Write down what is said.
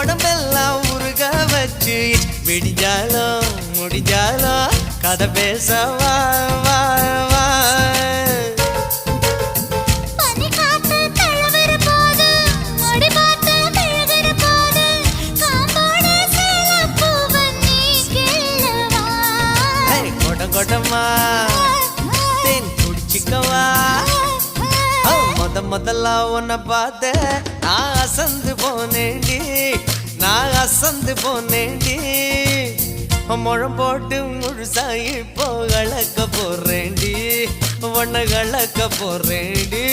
உடம்பெல்லாம் உருக வச்சு விடிஞ்சாலும் முடிஞ்சாலும் கதை பேச வா வா வா கொடமா தேன் குடிச்சிக்கவா முதல்ல உன்னை பார்த்த நான் அசந்து போனேண்டி நான் அசந்து போனேண்டி முழம் போட்டு முழுசாயி போ கலக்க போறேண்டி உன்னை கலக்க போறேண்டி